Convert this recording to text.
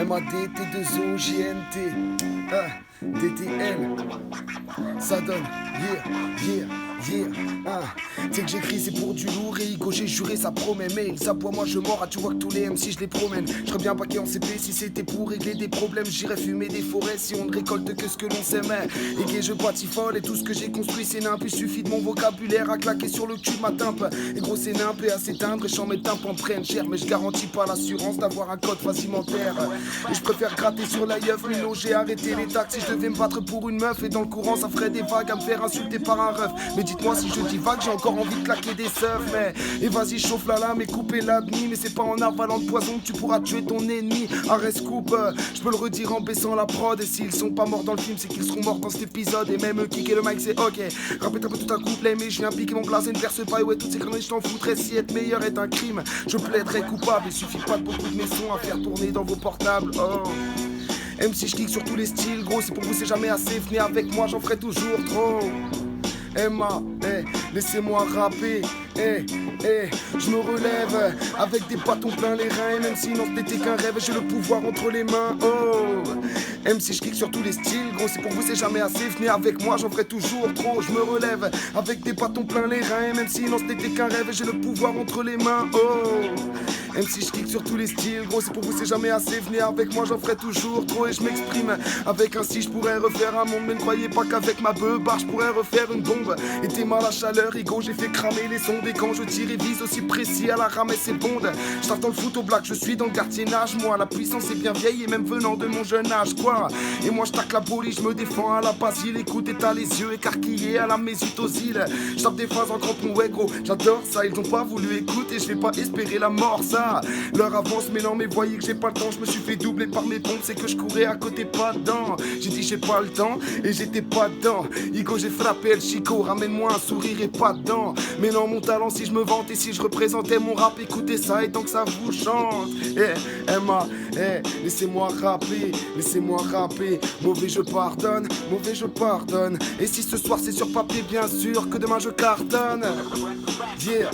MAD, T2O, JNT, DTL, ça donne, Tu sais que j'écris c'est pour du lourd et Igo j'ai juré ça promet mais ils aboient moi je mords tu vois que tous les MC je les promène. Je serais bien paquet en CP si c'était pour régler des problèmes. J'irais fumer des forêts si on ne récolte que ce que l'on s'aimait. Et que je folle et tout ce que j'ai construit c'est nimp. Il suffit de mon vocabulaire à claquer sur le cul de ma timpe. Et gros c'est nimp et à s'éteindre et j'en mes tympans prennent cher. Mais je garantis pas l'assurance d'avoir un code facimentaire. Et je préfère gratter sur la yeuf. Luno j'ai arrêté les taxes. Si je devais me battre pour une meuf et dans le courant ça ferait des vagues à me faire insulter par un ref. Mais dites-moi si je dis vague j'ai encore envie de claquer des seufs. Mais et vas-y chauffe la lame et couper l'admi. Mais c'est pas en avalant de poison que tu pourras tuer ton ennemi. Arrête coupe, je peux le redire en baissant la prod. Et s'ils sont pas morts dans le film c'est qu'ils seront morts dans cet épisode. Et même eux kicker le mic c'est ok. Rappelle un peu tout un couplet mais je viens piquer mon glace et ne perce pas. Ouais toutes ces conneries je t'en foutrais. Si être meilleur est un crime je plaiderais coupable. Il suffit pas de beaucoup de mes sons à faire tourner dans vos portables. Oh MC je clique sur tous les styles gros. C'est pour vous c'est jamais assez. Venez avec moi j'en ferai toujours trop. Emma, laissez-moi rapper, je me relève avec des bâtons plein les reins. Même si non c'était qu'un rêve, j'ai le pouvoir entre les mains. Oh, MC je clique sur tous les styles, gros c'est pour vous c'est jamais assez. Venez avec moi, j'en ferai toujours trop. Je me relève avec des bâtons plein les reins. Même si non c'était qu'un rêve, j'ai le pouvoir entre les mains. Oh, MC je clique sur tous les styles, gros c'est pour vous c'est jamais assez. Venez avec moi, j'en ferai toujours trop. Et je m'exprime avec un si je pourrais refaire un monde. Mais ne croyez pas qu'avec ma barre je pourrais refaire une bombe. Et t'es mal à chaleur, Igo, j'ai fait cramer les sondes. Et quand je tire et vise aussi précis à la rame et c'est bonde. Je dans le foot au black, je suis dans le gardiennage. Moi la puissance est bien vieille et même venant de mon jeune âge quoi. Et moi je tacle la police, je me défends à la basile. Écoute et t'as les yeux écarquillés à la mésutosile. Je tape des phrases en crampon, ouais gros, j'adore ça. Ils ont pas voulu écouter, je vais pas espérer la mort ça. L'heure avance mais non mais voyez que j'ai pas le temps. Je me suis fait doubler par mes pompes, c'est que je courais à côté pas dedans. J'ai dit j'ai pas le temps et j'étais pas dedans. Igo j'ai frappé El Chico. Ramène-moi un sourire et pas dedans. Mais non mon talent si je me vante et si je représentais mon rap. Écoutez ça et tant que ça vous chante. Emma, laissez-moi rapper. Laissez-moi rapper. Mauvais je pardonne, mauvais je pardonne. Et si ce soir c'est sur papier bien sûr que demain je cartonne. Yeah.